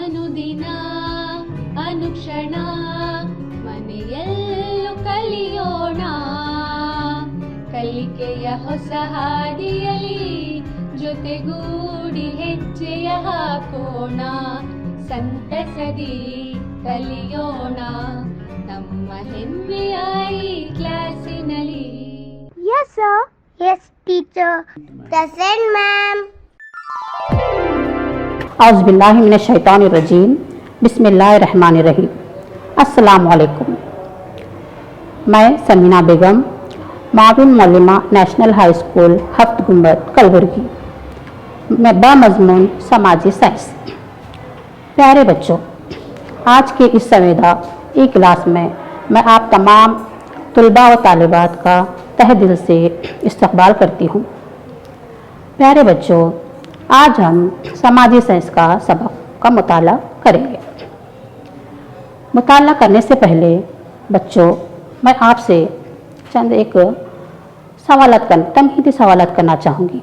ಅನುದಿನ ಅನುಕ್ಷಣ ಮನೆಯಲ್ಲೂ ಕಲಿಯೋಣ, ಕಲಿಕೆಯ ಹೊಸ ಹಾದಿಯಲಿ ಜೊತೆಗೂಡಿ ಹೆಜ್ಜೆಯ ಹಾಕೋಣ, ಸಂತಸದಿ ಕಲಿಯೋಣ ನಮ್ಮ ಹೆಮ್ಮೆಯ ಈ ಕ್ಲಾಸಿನಲ್ಲಿ. Yes sir. Yes teacher. Present ma'am. औज़ुबिल्लाहि मिनश्शैतानिर्रजीम, बिस्मिल्लाहिर्रहमानिर्रहीम। अस्सलामु अलैकुम। मैं समीना बेगम, माविन मौलिमा नेशनल हाई स्कूल हफ्त गुंबद कलबुर्गी में बामज़मून समाजी साइंस। प्यारे बच्चों, आज के इस संवेदा ई क्लास में मैं आप तमाम तुलबा व तालिबात का तहे दिल से इस्तकबाल करती हूँ। प्यारे बच्चों, आज हम समाजी साइंस का सबक का मुताला करेंगे। मुताला करने से पहले बच्चों, मैं आपसे चंद एक तमहीदी सवालात करना चाहूँगी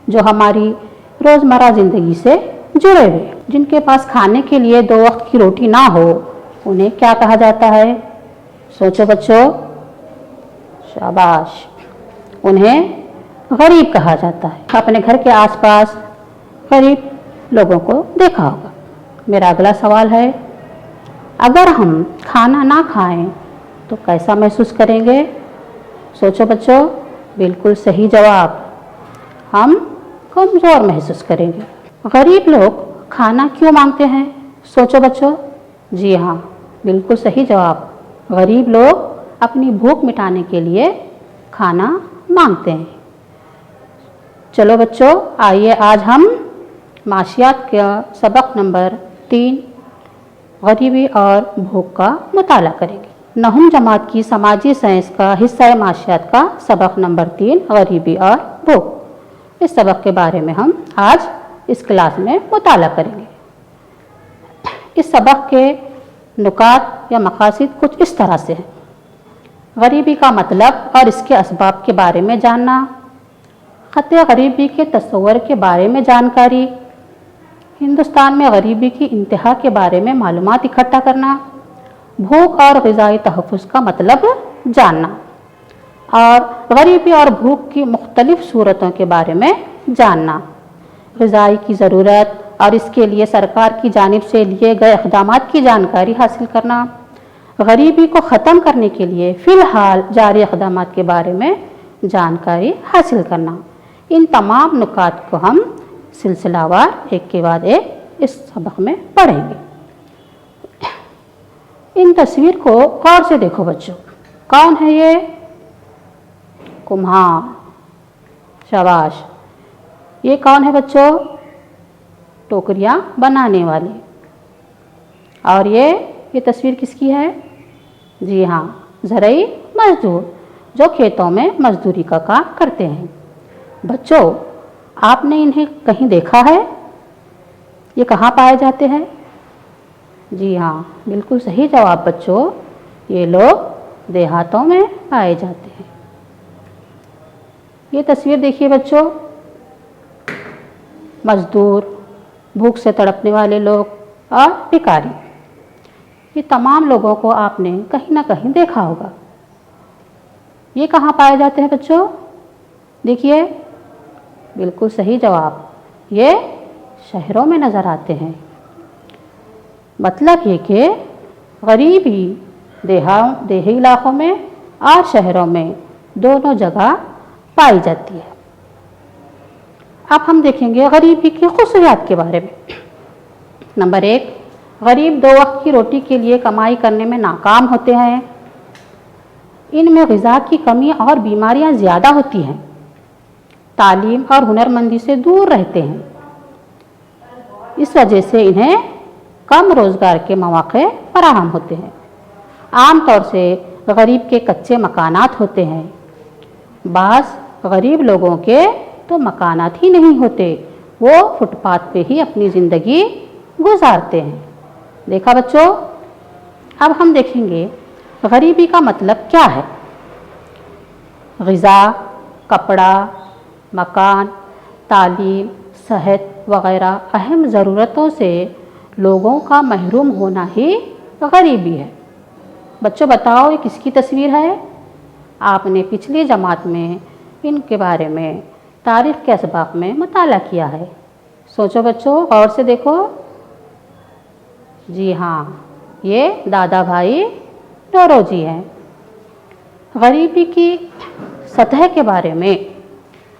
जो हमारी रोज़मर्रा ज़िंदगी से जुड़े हुए। जिनके पास खाने के लिए 2 वक्त की रोटी ना हो उन्हें क्या कहा जाता है? सोचो बच्चों, शाबाश, उन्हें गरीब कहा जाता है। अपने घर के आसपास गरीब लोगों को देखा होगा। मेरा अगला सवाल है, अगर हम खाना ना खाएं तो कैसा महसूस करेंगे? सोचो बच्चों, बिल्कुल सही जवाब, हम कमज़ोर महसूस करेंगे। गरीब लोग खाना क्यों मांगते हैं? सोचो बच्चों, जी हाँ, बिल्कुल सही जवाब, गरीब लोग अपनी भूख मिटाने के लिए खाना मांगते हैं। चलो बच्चों, आइए आज हम माशियात का सबक नंबर 3 गरीबी और भूख का मुताला करेंगे। नहुम जमात की समाजी साइंस का हिस्सा माशियात का सबक नंबर 3 गरीबी और भूख, इस सबक के बारे में हम आज इस क्लास में मुताला करेंगे। इस सबक के नुकात या मकासिद कुछ इस तरह से हैं। गरीबी का मतलब और इसके असबाब के बारे में जानना, ख़तरे गरीबी के तस्वर के बारे में जानकारी, हिंदुस्तान में गरीबी की इंतहा के बारे में मालूमात इकट्ठा करना, भूख और ग़िज़ाई तहफ़्फ़ुज़ का मतलब जानना और गरीबी और भूख की मुख्तलिफ़ सूरतों के बारे में जानना, ग़िज़ाई की ज़रूरत और इसके लिए सरकार की जानिब से लिए गए इक़दामात की जानकारी हासिल करना, गरीबी को ख़त्म करने के लिए फ़िलहाल जारी इक़दामात के बारे में जानकारी हासिल करना। इन तमाम नुकात को हम सिलसिलावार एक के बाद एक इस सबक में पढ़ेंगे। इन तस्वीर को गौर से देखो बच्चों, कौन है ये? कुम्हार, शाबाश। ये कौन है बच्चों? टोकरियाँ बनाने वाले। और ये तस्वीर किसकी है? जी हाँ, ज़रई मजदूर जो खेतों में मजदूरी का काम करते हैं। बच्चों, आपने इन्हें कहीं देखा है? ये कहाँ पाए जाते हैं? जी हाँ, बिल्कुल सही जवाब बच्चों, ये लोग देहातों में पाए जाते हैं। ये तस्वीर देखिए बच्चों, मजदूर, भूख से तड़पने वाले लोग और भिखारी, ये तमाम लोगों को आपने कहीं ना कहीं देखा होगा। ये कहाँ पाए जाते हैं बच्चों? देखिए, बिल्कुल सही जवाब, ये शहरों में नज़र आते हैं। मतलब ये कि गरीबी देही इलाकों में और शहरों में दोनों जगह पाई जाती है। अब हम देखेंगे गरीबी की खुसूसियात के बारे में। नंबर 1, गरीब 2 वक्त की रोटी के लिए कमाई करने में नाकाम होते हैं। इनमें ग़िज़ा की कमी और बीमारियां ज़्यादा होती हैं, तालीम और हुनरमंदी से दूर रहते हैं। इस वजह से इन्हें कम रोज़गार के मौक़े फराहम होते हैं। आम तौर से गरीब के कच्चे मकानात होते हैं। बाज़ गरीब लोगों के तो मकानात ही नहीं होते, वो फुटपाथ पे ही अपनी ज़िंदगी गुजारते हैं। देखा बच्चों, अब हम देखेंगे गरीबी का मतलब क्या है। ग़िज़ा, कपड़ा, मकान, तालीम, सेहत वगैरह अहम ज़रूरतों से लोगों का महरूम होना ही गरीबी है। बच्चों बताओ ये किसकी तस्वीर है? आपने पिछली जमात में इनके बारे में तारीख़ के असबाक में मुताला किया है। सोचो बच्चों, गौर से देखो। जी हाँ, ये दादा भाई नौरोजी हैं। गरीबी की सतह के बारे में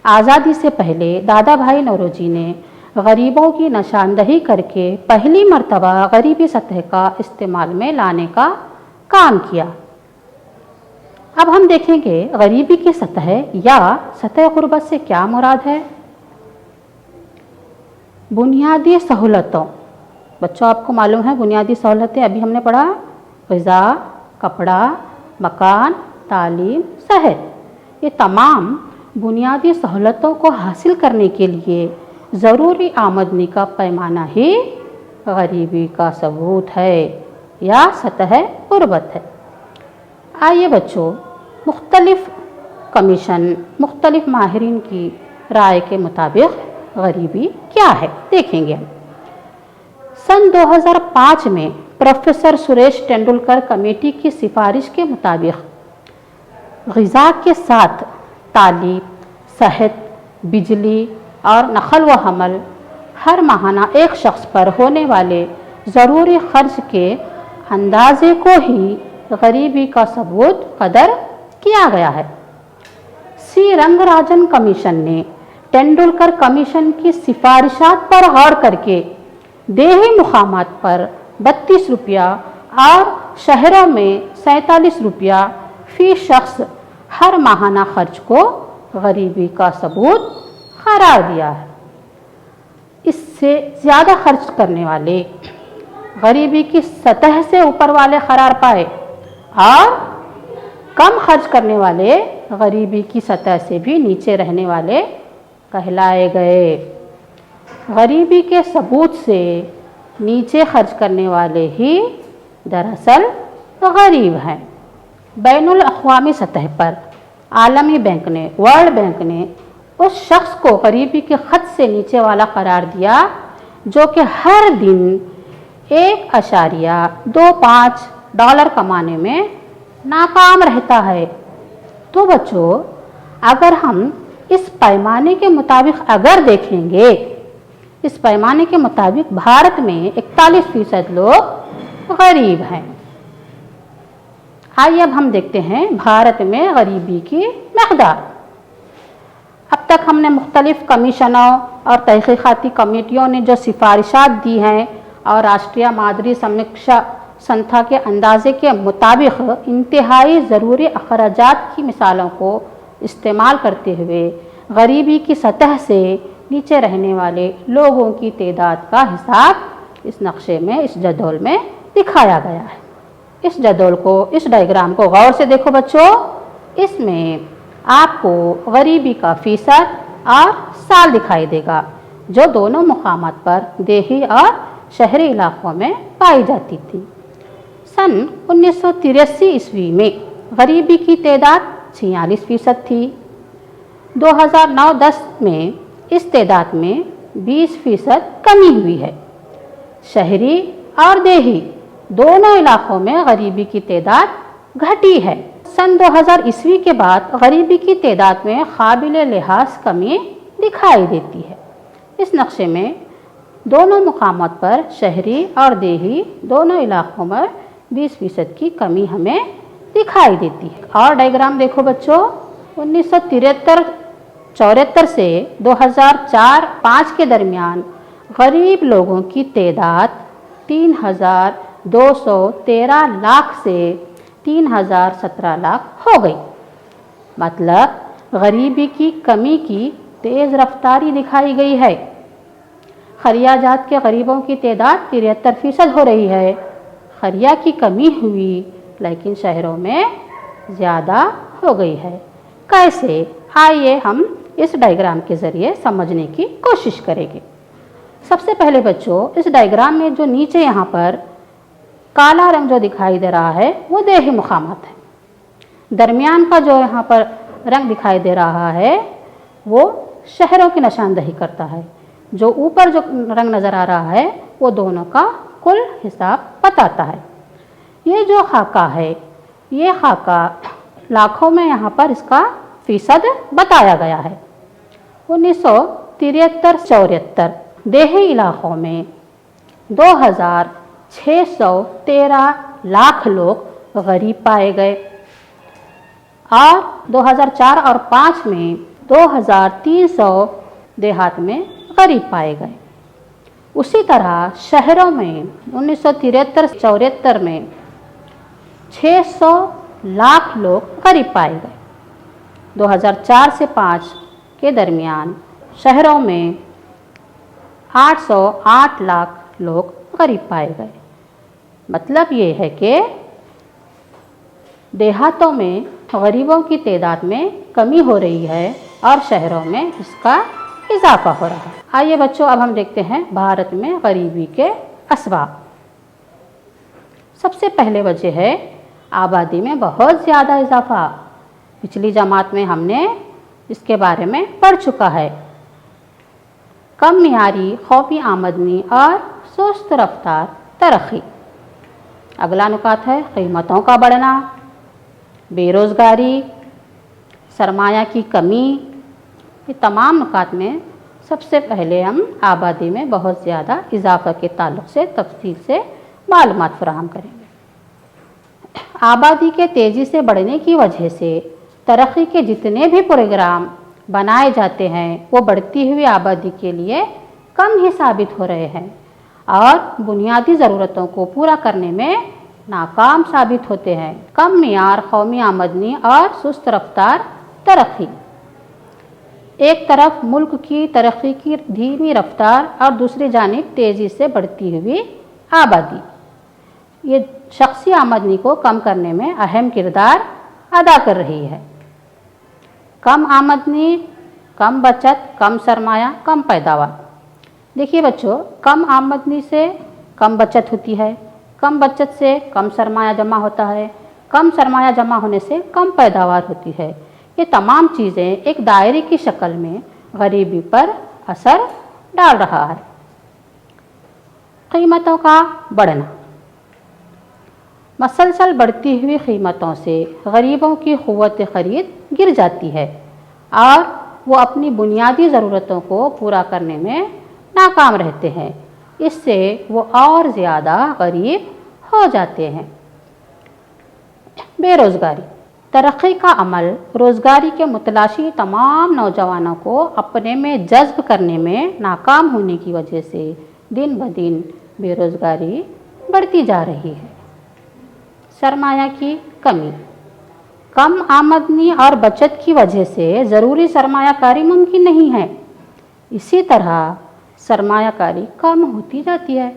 आज़ादी से पहले दादा भाई नौरोजी ने गरीबों की निशानदही करके पहली मर्तबा गरीबी सतह का इस्तेमाल में लाने का काम किया। अब हम देखेंगे गरीबी की सतह या सतह गुर्बत से क्या मुराद है। बुनियादी सहूलतों, बच्चों आपको मालूम है बुनियादी सहूलतें अभी हमने पढ़ा, ग़िज़ा, कपड़ा, मकान, तालीम, सेहत। ये तमाम बुनियादी सहूलतों को हासिल करने के लिए ज़रूरी आमदनी का पैमाना ही गरीबी का सबूत है या सतह गुर्बत है। आइए बच्चों, मुख्तलिफ कमीशन, मुख्तलिफ माहिरीन की राय के मुताबिक गरीबी क्या है देखेंगे हम। सन 2005 में प्रोफेसर सुरेश तेंदुलकर कमेटी की सिफारिश के मुताबिक ग़िज़ा के साथ तालीम, सेहत, बिजली और नक़ल व हमल हर माहाना एक शख्स पर होने वाले ज़रूरी खर्च के अंदाजे को ही गरीबी का सबूत कदर किया गया है। सी रंगराजन कमीशन ने तेंदुलकर कमीशन की सिफारिशात पर गौर करके देही मुकामात पर 32 रुपया और शहरों में 47 रुपया फ़ी शख्स हर माहाना खर्च को गरीबी का सबूत करार दिया है। इससे ज़्यादा खर्च करने वाले गरीबी की सतह से ऊपर वाले करार पाए और कम खर्च करने वाले गरीबी की सतह से भी नीचे रहने वाले कहलाए गए। गरीबी के सबूत से नीचे खर्च करने वाले ही दरअसल गरीब हैं। बैनुल अक़वामी सतह पर आलमी बैंक ने, वर्ल्ड बैंक ने उस शख्स को गरीबी के खत से नीचे वाला करार दिया जो कि हर दिन $1.25 कमाने में नाकाम रहता है। तो बच्चों, अगर हम इस पैमाने के मुताबिक अगर देखेंगे, इस पैमाने के मुताबिक भारत में 41% लोग गरीब हैं। आइए अब हम देखते हैं भारत में गरीबी की मकदार। अब तक हमने मुख्तलिफ कमीशनों और तहक़ीक़ाती कमेटियों ने जो सिफारिशात दी हैं और राष्ट्रीय मादरी समीक्षा संस्था के अंदाजे के मुताबिक इंतहाई ज़रूरी अखराजात की मिसालों को इस्तेमाल करते हुए गरीबी की सतह से नीचे रहने वाले लोगों की तादाद का हिसाब इस नक्शे में, इस जदौल में दिखाया गया है। इस जदौल को, इस डायग्राम को गौर से देखो बच्चों। इसमें आपको गरीबी का फ़ीसद और साल दिखाई देगा जो दोनों मुकामात पर देही और शहरी इलाकों में पाई जाती थी। सन 1983 ईस्वी में गरीबी की तादाद 46% थी। 2009-10 में इस तादाद में 20% कमी हुई है। शहरी और देही दोनों इलाकों में गरीबी की तादाद घटी है। सन 2000 ईस्वी के बाद गरीबी की तादाद में काबिल लिहाज कमी दिखाई देती है। इस नक्शे में दोनों मुकामात पर शहरी और देही दोनों इलाकों में 20% की कमी हमें दिखाई देती है। और डायग्राम देखो बच्चों, 1973-74 से 2004-5 के दरमियान गरीब लोगों की तादाद 3,213 लाख से 3,017 लाख हो गई। मतलब गरीबी की कमी की तेज़ रफ्तारी दिखाई गई है। खरिया जात के गरीबों की तादाद 73% हो रही है। खरिया की कमी हुई लेकिन शहरों में ज़्यादा हो गई है। कैसे? आइए हम इस डायग्राम के ज़रिए समझने की कोशिश करेंगे। सबसे पहले बच्चों, इस डायग्राम में जो नीचे यहाँ पर काला रंग जो दिखाई दे रहा है वो देही मुकामात है। दरमियान का जो यहाँ पर रंग दिखाई दे रहा है वो शहरों की निशानदही करता है। जो ऊपर जो रंग नज़र आ रहा है वो दोनों का कुल हिसाब बताता है। ये जो खाका है, ये खाका लाखों में यहाँ पर इसका फीसद बताया गया है। 1973-74 देही इलाकों में 2613 लाख लोग गरीब पाए गए और 2004 और 5 में 2300 देहात में गरीब पाए गए। उसी तरह शहरों में 1973-74 में 600 लाख लोग गरीब पाए गए। 2004 से 5 के दरमियान शहरों में 808 लाख लोग गरीब पाए गए। मतलब ये है कि देहातों में गरीबों की तादाद में कमी हो रही है और शहरों में इसका इजाफा हो रहा है। आइए बच्चों, अब हम देखते हैं भारत में गरीबी के असबाब। सबसे पहले वजह है आबादी में बहुत ज़्यादा इजाफा। पिछली जमात में हमने इसके बारे में पढ़ चुका है। कम मियारी खौफी आमदनी और सुस्त रफ्तार तरक्की। अगला नुकात है कीमतों का बढ़ना, बेरोज़गारी, सरमाया की कमी। ये तमाम नुकात में सबसे पहले हम आबादी में बहुत ज़्यादा इजाफा के ताल्लुक़ से तफसील से मालूमात फराहम करेंगे। आबादी के तेज़ी से बढ़ने की वजह से तरक्की के जितने भी प्रोग्राम बनाए जाते हैं वो बढ़ती हुई आबादी के लिए कम ही साबित हो रहे हैं और बुनियादी ज़रूरतों को पूरा करने में नाकाम साबित होते हैं। कम मियार कौमी आमदनी और सुस्त रफ्तार तरक्की। एक तरफ मुल्क की तरक्की की धीमी रफ्तार और दूसरी जानिब तेज़ी से बढ़ती हुई आबादी, ये शख्सी आमदनी को कम करने में अहम किरदार अदा कर रही है। कम आमदनी, कम बचत, कम सरमाया, कम पैदावार। देखिए बच्चों, कम आमदनी से कम बचत होती है, कम बचत से कम सरमाया जमा होता है, कम सरमाया जमा होने से कम पैदावार होती है। ये तमाम चीज़ें एक दायरे की शक्ल में गरीबी पर असर डाल रहा है। कीमतों का बढ़ना। मसलसल बढ़ती हुई कीमतों से गरीबों की क़ुव्वत ख़रीद गिर जाती है और वो अपनी बुनियादी ज़रूरतों को पूरा करने में नाकाम रहते हैं। इससे वो और ज़्यादा गरीब हो जाते हैं। बेरोज़गारी। तरक्की का अमल रोज़गारी के मुतलाशी तमाम नौजवानों को अपने में जज्ब करने में नाकाम होने की वजह से दिन ब दिन बेरोज़गारी बढ़ती जा रही है। सरमाया की कमी। कम आमदनी और बचत की वजह से ज़रूरी सरमायाकारी मुमकिन नहीं है। इसी तरह सरमायाकारी कम होती जाती है,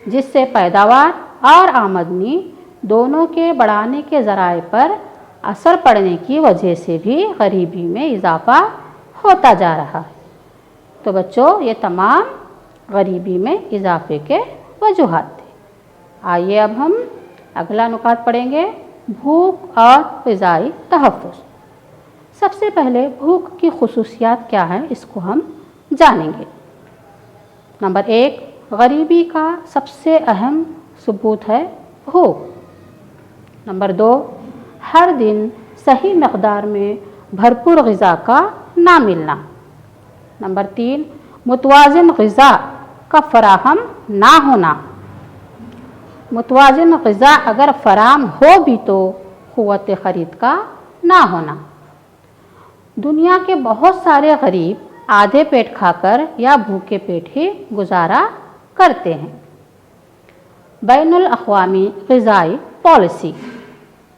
जिससे पैदावार और आमदनी दोनों के बढ़ाने के ज़राए पर असर पड़ने की वजह से भी गरीबी में इजाफ़ा होता जा रहा है। तो बच्चों, ये तमाम गरीबी में इजाफ़े के वजूहात थे। आइए अब हम अगला नुकात पढ़ेंगे, भूख और ग़िज़ाई तहफ़्फ़ुज़। सबसे पहले भूख की ख़ुसूसियात क्या है, इसको हम जानेंगे। नंबर 1, गरीबी का सबसे अहम सबूत है भूख। नंबर 2, हर दिन सही मक़दार में भरपूर ग़िज़ा का ना मिलना। नंबर 3, मुतवाज़िन ग़िज़ा का फ़राहम ना होना। मुतवाज़िन ग़िज़ा अगर फ़राहम हो भी तो क़ुव्वत ख़रीद का ना होना। दुनिया के बहुत सारे गरीब आधे पेट खाकर या भूखे पेट ही गुजारा करते हैं। बैनुल अक़वामी ग़िज़ाई policy,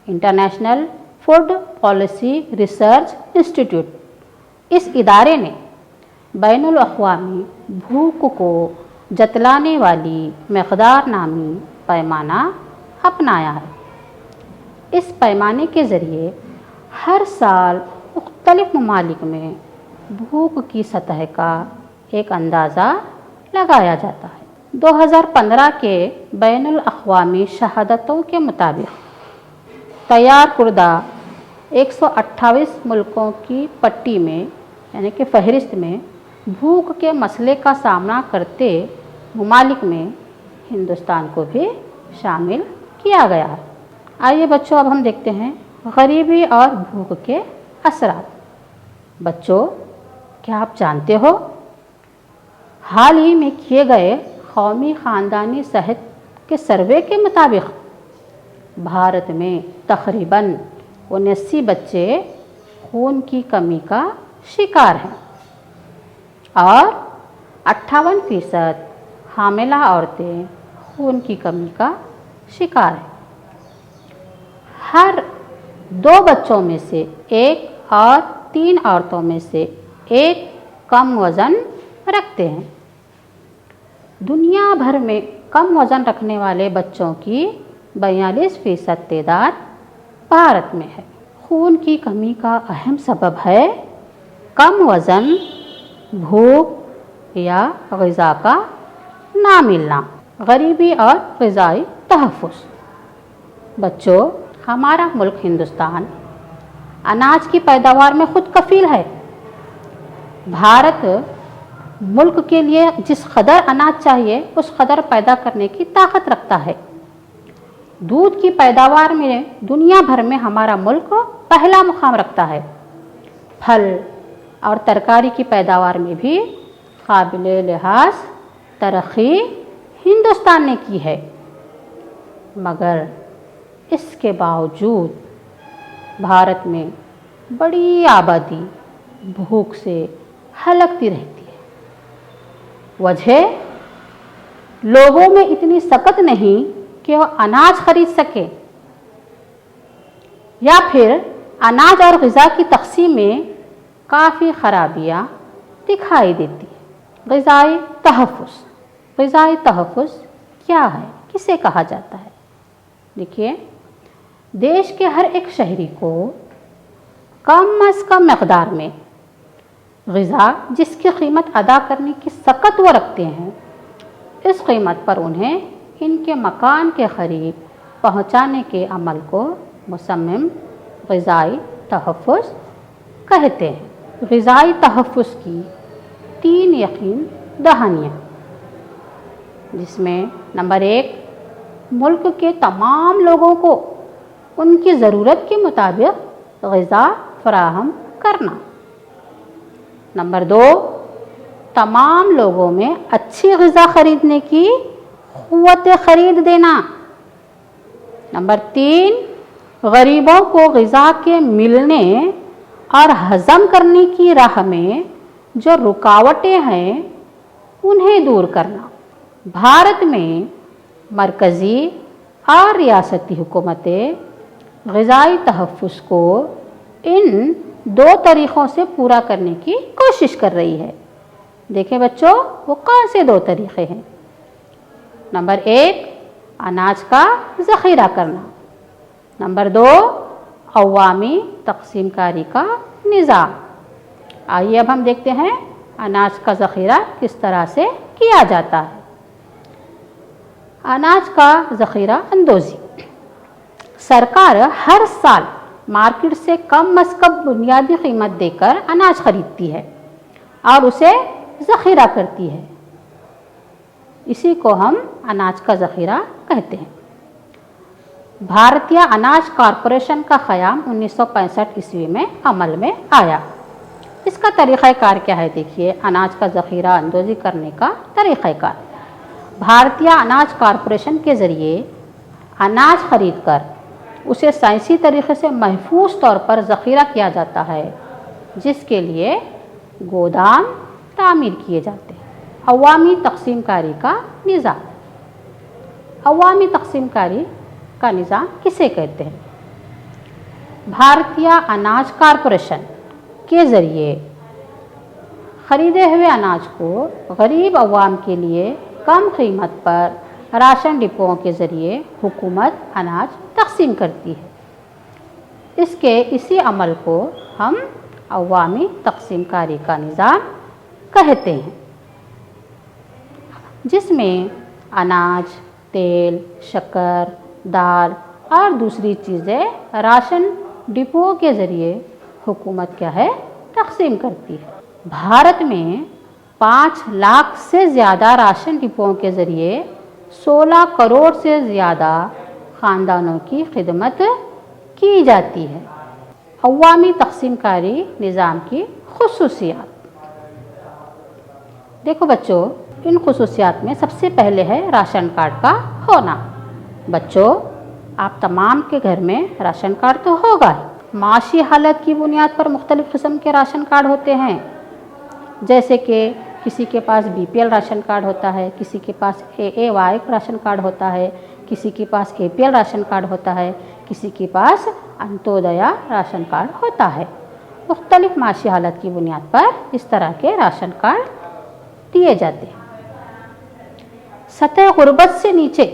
international food policy research institute, इस इदारे ने बैनुल अक़वामी भूख को जतलाने वाली मक़दार नामी पैमाना अपनाया है। इस पैमाने के ज़रिए हर साल मुख्तलिफ़ ममालिक में भूख की सतह का एक अंदाज़ा लगाया जाता है। 2015 के बैनुल अक़वामी शहादतों के मुताबिक तैयार कुर्दा 128 मुल्कों की पट्टी में यानी कि फ़हरिस्त में भूख के मसले का सामना करते ममालिक में हिंदुस्तान को भी शामिल किया गया है। आइए बच्चों, अब हम देखते हैं गरीबी और भूख के असरात। बच्चों, क्या आप जानते हो, हाल ही में किए गए कौमी ख़ानदानी सेहत के सर्वे के मुताबिक भारत में तकरीबन 79 बच्चे खून की कमी का शिकार हैं और 58% हामिला औरतें खून की कमी का शिकार हैं। हर 2 बच्चों में से एक और 3 औरतों में से एक कम वज़न रखते हैं। दुनिया भर में कम वज़न रखने वाले बच्चों की 42% तादाद भारत में है। खून की कमी का अहम सबब है कम वज़न, भूख या ग़िज़ा का ना मिलना, गरीबी और ग़िज़ाई तहफ़्फ़ुज़। बच्चों, हमारा मुल्क हिंदुस्तान अनाज की पैदावार में खुद कफ़ील है। भारत मुल्क के लिए जिस कदर अनाज चाहिए उस कदर पैदा करने की ताकत रखता है। दूध की पैदावार में दुनिया भर में हमारा मुल्क पहला मुकाम रखता है। फल और तरकारी की पैदावार में भी काबिले लिहाज तरक्की हिंदुस्तान ने की है, मगर इसके बावजूद भारत में बड़ी आबादी भूख से हलकती रहती है। वजह लोगों में इतनी सकत नहीं कि वो अनाज खरीद सके, या फिर अनाज और ग़िज़ा की तक़सीम में काफ़ी ख़राबियाँ दिखाई देती है। ग़िज़ाई तहफ़्फ़ुज़। ग़िज़ाई तहफ़्फ़ुज़ क्या है, किसे कहा जाता है? देखिए, देश के हर एक शहरी को कम अज़ कम मक़दार में ग़िज़ा जिसकी कीमत अदा करने की सकत वो रखते हैं, इस कीमत पर उन्हें इनके मकान के करीब पहुंचाने के अमल को मुसम्मिम ग़िज़ाई तहफ़्फ़ुज़ कहते हैं। ग़िज़ाई तहफ़्फ़ुज़ की 3 यकीन दहानियाँ, जिसमें नंबर 1, मुल्क के तमाम लोगों को उनकी ज़रूरत के मुताबिक ग़िज़ा फ़राहम करना। नंबर 2, तमाम लोगों में अच्छी ग़िज़ा ख़रीदने की क़ुव्वत ख़रीद देना। नंबर 3, गरीबों को ग़िज़ा के मिलने और हज़म करने की राह में जो रुकावटें हैं उन्हें दूर करना। भारत में मरकज़ी और रियासती हुकूमतें ग़िज़ाई तहफ़्फ़ुज़ को इन 2 तरीक़ों से पूरा करने की कोशिश कर रही है। देखें बच्चों, वो कौन से 2 तरीक़े हैं? नंबर 1, अनाज का ज़ख़ीरा करना। नंबर 2, अवामी तक़सीम कारी का निज़ाम। आइए अब हम देखते हैं अनाज का ज़ख़ीरा किस तरह से किया जाता है। अनाज का ज़ख़ीरा अंदोज़ी। सरकार हर साल मार्केट से कम अज़ कम बुनियादी कीमत देकर अनाज खरीदती है और उसे ज़ख़ीरा करती है। इसी को हम अनाज का ज़ख़ीरा कहते हैं। भारतीय अनाज कॉरपोरेशन का क़याम 1965 ईस्वी में अमल में आया। इसका तरीक़ाकार क्या है? देखिए, अनाज का ज़ख़ीरा अंदोज़ी करने का तरीक़ाकार। भारतीय अनाज कॉरपोरेशन के ज़रिए अनाज खरीद कर उसे साइंसी तरीक़े से महफूज तौर पर ज़ख़ीरा किया जाता है, जिसके लिए गोदाम तामीर किए जाते हैं। अवामी तक़सीम कारी का निज़ाम। अवामी तक़सीम कारी का निज़ाम किसे कहते हैं? भारतीय अनाज कॉरपोरेशन के ज़रिए ख़रीदे हुए अनाज को गरीब अवाम के लिए कम कीमत पर राशन डिपोओं के ज़रिए हुकूमत अनाज तक़सीम करती है। इसी अमल को हम अवामी तक़सीम कारी का निज़ाम कहते हैं, जिसमें अनाज, तेल, शक्कर, दाल और दूसरी चीज़ें राशन डिपोओं के ज़रिए हुकूमत क्या है, तक़सीम करती है। भारत में 5 लाख से ज़्यादा राशन डिपोओं के ज़रिए 16 करोड़ से ज़्यादा ख़ानदानों की खिदमत की जाती है। अवामी तकसीमकारी निज़ाम की खुसूसियात। देखो बच्चों, इन खुसूसियात में सबसे पहले है राशन कार्ड का होना। बच्चों, आप तमाम के घर में राशन कार्ड तो होगा ही। माशी हालत की बुनियाद पर मुख्तलिफ़ किस्म के राशन कार्ड होते हैं, जैसे कि किसी के पास BPL राशन कार्ड होता है, किसी के पास AAY राशन कार्ड होता है, किसी के पास APL राशन कार्ड होता है, किसी के पास अंत्योदया राशन कार्ड होता है। मुख्तलिफ़ माशी हालत की बुनियाद पर इस तरह के राशन कार्ड दिए जाते हैं। सतह गुर्बत से नीचे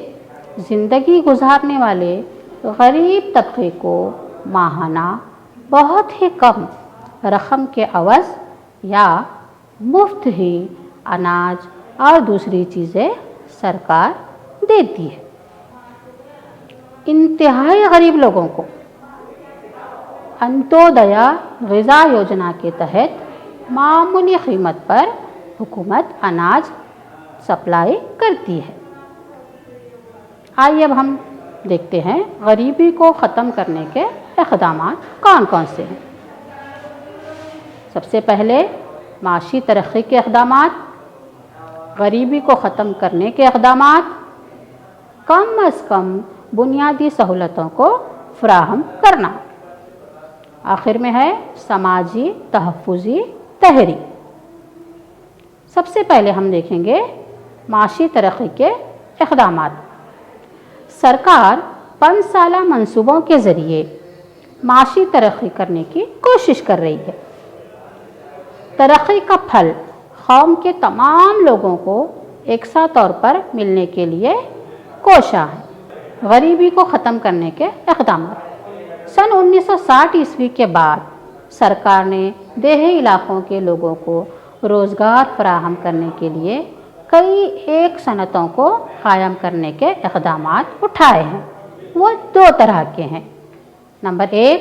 ज़िंदगी गुजारने वाले गरीब तबके को माहाना बहुत ही कम रकम के अवज़ या मुफ्त ही अनाज और दूसरी चीज़ें सरकार देती है। इंतहाई गरीब लोगों को अंत्योदया ग़िज़ा योजना के तहत मामूली कीमत पर हुकूमत अनाज सप्लाई करती है। आइए अब हम देखते हैं गरीबी को ख़त्म करने के इक़दाम कौन कौन से हैं। सबसे पहले माशी तरक्की के इक़दाम, गरीबी को ख़त्म करने के इक़दाम, कम अज़ कम बुनियादी सहूलतों को फ़राहम करना। आखिर में है समाजी तहफ़्फ़ुज़ी तहरीक। सबसे पहले हम देखेंगे माशी तरक्की के इक़दाम। सरकार 5 साला मंसूबों के ज़रिए माशी तरक्की करने की कोशिश कर रही है। तरक्की का फल कौम के तमाम लोगों को एकसा तौर पर मिलने के लिए कोशा है। गरीबी को ख़त्म करने के इक़दाम। सन 1960 ईस्वी के बाद सरकार ने देही इलाक़ों के लोगों को रोज़गार फराहम करने के लिए कई एक सनतों को कायम करने के इक़दाम उठाए हैं। वो 2 तरह के हैं। नंबर 1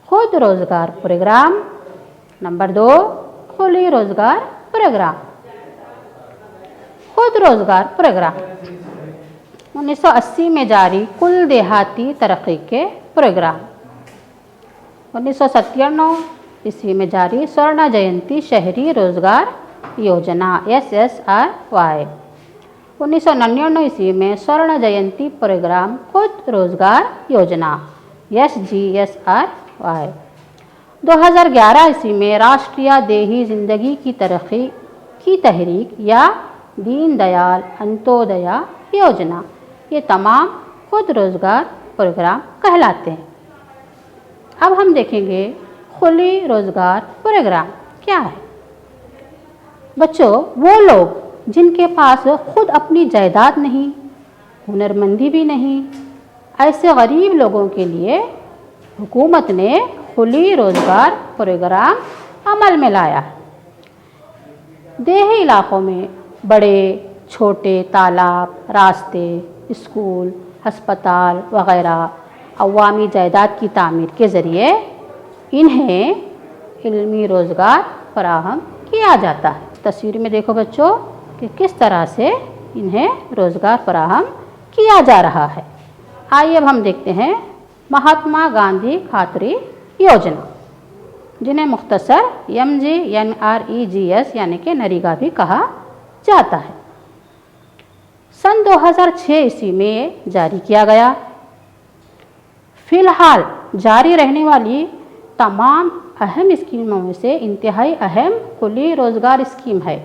खुद रोज़गार प्रोग्राम, नंबर 2 खुली रोज़गार प्रोग्राम। खुद रोज़गार प्रोग्राम 1980 में जारी कुल देहाती तरक्की के प्रोग्राम, 1997 ईस्वी में जारी स्वर्ण जयंती शहरी रोज़गार योजना SSRY, 1999 ईस्वी में स्वर्ण जयंती प्रोग्राम खुद रोज़गार योजना SGSRY, 2011 ईस्वी में राष्ट्रीय देही ज़िंदगी की तरक्की की तहरीक या दीन दयाल अंत्योदया योजना। ये तमाम खुद रोज़गार प्रोग्राम कहलाते हैं। अब हम देखेंगे खुली रोज़गार प्रोग्राम क्या है। बच्चों, वो लोग जिनके पास खुद अपनी जायदाद नहीं, हुनरमंदी भी नहीं, ऐसे गरीब लोगों के लिए हुकूमत ने खुली रोज़गार प्रोग्राम अमल में लाया है। देही इलाक़ों में बड़े छोटे तालाब, रास्ते, स्कूल, अस्पताल वग़ैरह अवामी जायदाद की तामीर के ज़रिए इन्हें इल्मी रोज़गार फराहम किया जाता है। तस्वीर में देखो बच्चों कि किस तरह से इन्हें रोज़गार फराहम किया जा रहा है। आइए अब हम देखते हैं महात्मा गांधी खातरी योजना, जिन्हें मुख्तसर MGNREGS यानी कि नरेगा भी कहा जाता है। सन 2006 ईस्वी में जारी किया गया। फ़िलहाल जारी रहने वाली तमाम अहम स्कीमों में से इंतहाई अहम खुली रोज़गार स्कीम है।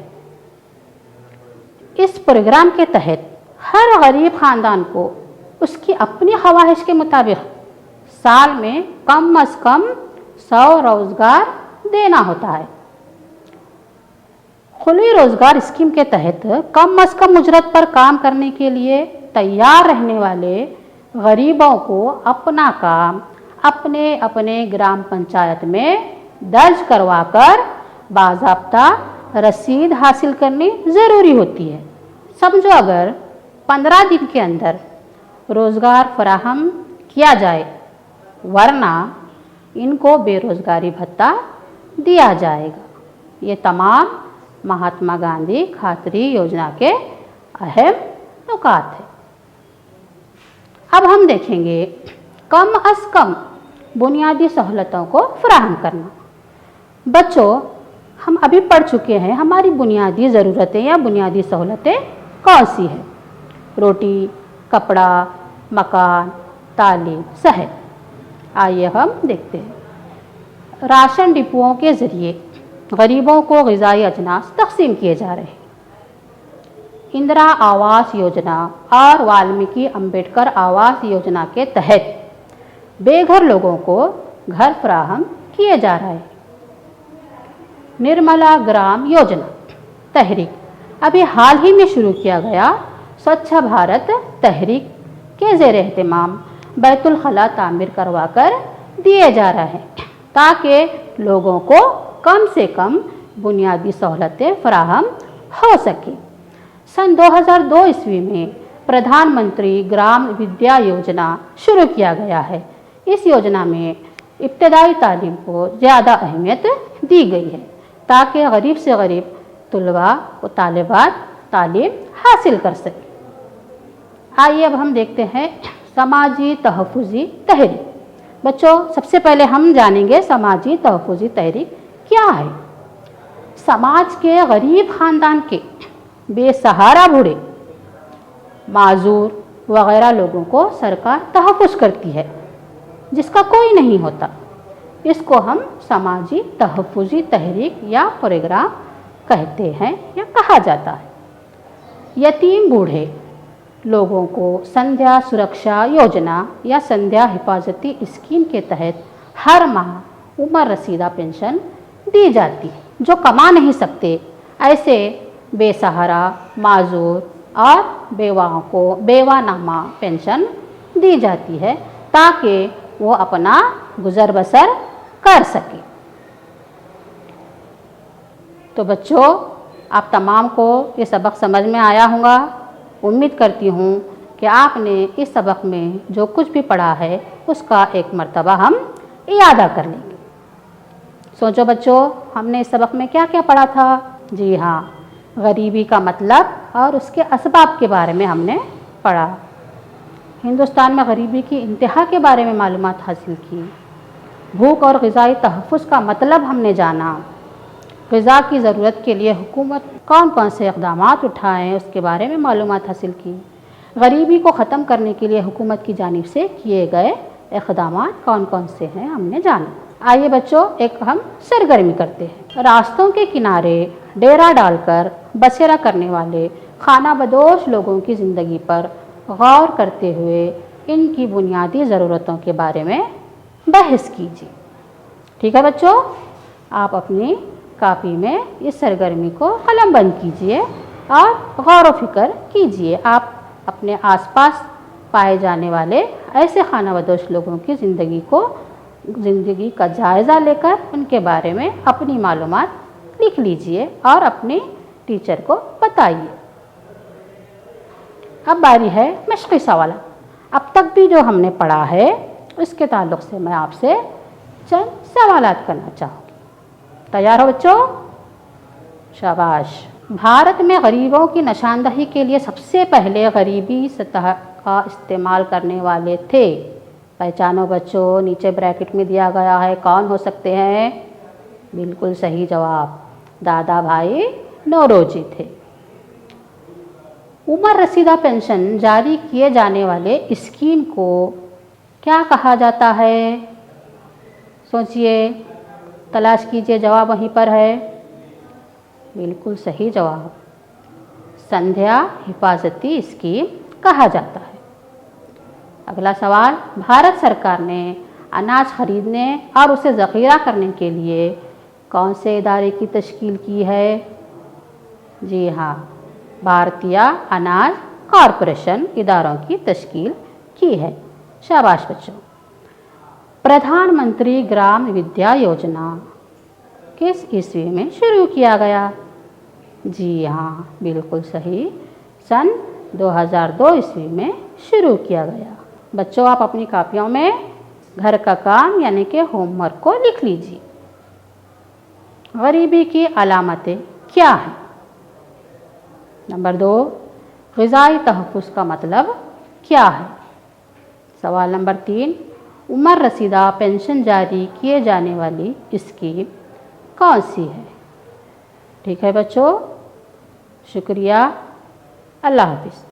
इस प्रोग्राम के तहत हर गरीब ख़ानदान को उसकी अपनी ख्वाहिश के मुताबिक साल में कम अज़ कम 100 रोज़गार देना होता है। खुली रोज़गार स्कीम के तहत कम अज़ कम उजरत पर काम करने के लिए तैयार रहने वाले गरीबों को अपना काम अपने अपने ग्राम पंचायत में दर्ज करवाकर बाज़ाब्ता रसीद हासिल करनी ज़रूरी होती है। समझो अगर 15 दिन के अंदर रोज़गार फराहम किया जाए, वरना इनको बेरोज़गारी भत्ता दिया जाएगा। ये तमाम महात्मा गांधी खातरी योजना के अहम नुकात है। अब हम देखेंगे कम अज़ कम बुनियादी सहूलतों को फराहम करना। बच्चों, हम अभी पढ़ चुके हैं हमारी बुनियादी ज़रूरतें या बुनियादी सहूलतें कौन सी है। रोटी, कपड़ा, मकान, तालीम, सेहत। आइए हम देखते हैं। राशन डिपुओं के ज़रिए गरीबों को ग़िज़ाई अजनास तक़सीम किए जा रहे हैं। इंदिरा आवास योजना और वाल्मीकि अंबेडकर आवास योजना के तहत बेघर लोगों को घर फराहम किए जा रहे हैं। निर्मला ग्राम योजना तहरीक अभी हाल ही में शुरू किया गया स्वच्छ भारत तहरीक के ज़ेर एहतमाम बैतुल खला तामीर करवा कर दिए जा रहे हैं ताकि लोगों को कम से कम बुनियादी सहूलतें फराहम हो सकें। सन 2002 ईस्वी में प्रधानमंत्री ग्राम विद्या योजना शुरू किया गया है। इस योजना में इब्तदाई तालीम को ज़्यादा अहमियत दी गई है ताकि गरीब से गरीब तलबा व तालिबात तालीम हासिल कर सकें। आइए अब हम देखते हैं समाजी तहफ़्फ़ुज़ी तहरीक। बच्चों, सबसे पहले हम जानेंगे समाजी तहफ़्फ़ुज़ी तहरीक क्या है। समाज के गरीब ख़ानदान के बेसहारा बूढ़े, माजूर वग़ैरह लोगों को सरकार तहफ़्फ़ुज़ करती है जिसका कोई नहीं होता। इसको हम समाजी तहफ़्फ़ुज़ी तहरीक या प्रोग्राम कहते हैं या कहा जाता है। यतीम बूढ़े लोगों को संध्या सुरक्षा योजना या संध्या हिफाजती स्कीम के तहत हर माह उम्र रसीदा पेंशन दी जाती है। जो कमा नहीं सकते ऐसे बेसहारा, माजूर और बेवाओं को बेवानामा पेंशन दी जाती है ताकि वो अपना गुजर बसर कर सके। तो बच्चों, आप तमाम को ये सबक समझ में आया होगा। उम्मीद करती हूँ कि आपने इस सबक में जो कुछ भी पढ़ा है उसका एक मर्तबा हम याद कर लेंगे। सोचो बच्चों, हमने इस सबक में क्या क्या पढ़ा था। जी हाँ, गरीबी का मतलब और उसके असबाब के बारे में हमने पढ़ा। हिंदुस्तान में गरीबी की इंतहा के बारे में मालूमात हासिल की। भूख और ग़िज़ाई तहफ़्फ़ुज़ का मतलब हमने जाना। ग़िज़ा की ज़रूरत के लिए हुकूमत कौन कौन से इक़दामात उठाएँ उसके बारे में मालूमात हासिल की। गरीबी को ख़त्म करने के लिए हुकूमत की जानिब से किए गए इक़दामात कौन कौन से हैं हमने जाना। आइए बच्चों, एक हम सरगर्मी करते हैं। रास्तों के किनारे डेरा डालकर बसेरा करने वाले खाना बदोश लोगों की ज़िंदगी पर गौर करते हुए इनकी बुनियादी ज़रूरतों के बारे में बहस कीजिए। ठीक है बच्चों, आप अपनी कापी में इस सरगर्मी को कलमबंद कीजिए और गौर व फिक्र कीजिए। आप अपने आसपास पाए जाने वाले ऐसे खाना बदोश लोगों की ज़िंदगी का जायज़ा लेकर उनके बारे में अपनी मालूमात लिख लीजिए और अपने टीचर को बताइए। अब बारी है मश्क़ी सवाल। अब तक भी जो हमने पढ़ा है उसके ताल्लुक़ से मैं आपसे चंद सवालात करना चाहूँगी। तैयार हो बच्चों? शाबाश। भारत में गरीबों की निशानदही के लिए सबसे पहले गरीबी सतह का इस्तेमाल करने वाले थे। पहचानो बच्चों, नीचे ब्रैकेट में दिया गया है, कौन हो सकते हैं? बिल्कुल सही जवाब दादा भाई नौरोजी थे। उम्र रसीदा पेंशन जारी किए जाने वाले स्कीम को क्या कहा जाता है? सोचिए, तलाश कीजिए, जवाब वहीं पर है। बिल्कुल सही जवाब संध्या हिफाजती स्कीम कहा जाता है। अगला सवाल, भारत सरकार ने अनाज खरीदने और उसे ज़ख़ीरा करने के लिए कौन से इदारे की तश्कील की है? जी हाँ, भारतीय अनाज कॉरपोरेशन इदारों की तश्कील की है। शाबाश बच्चों। प्रधानमंत्री ग्राम विद्या योजना किस ईस्वी में शुरू किया गया? जी हाँ, बिल्कुल सही, सन 2002 ईस्वी में शुरू किया गया। बच्चों, आप अपनी कापियों में घर का काम यानी कि होमवर्क को लिख लीजिए। गरीबी की अलामतें क्या हैं? नंबर 2, غذائی تحفظ کا مطلب کیا ہے؟ سوال نمبر 3، عمر رسیدہ پینشن جاری کیے جانے والی اسکیم کون سی ہے؟ ٹھیک ہے بچوں، شکریہ، اللہ حافظ۔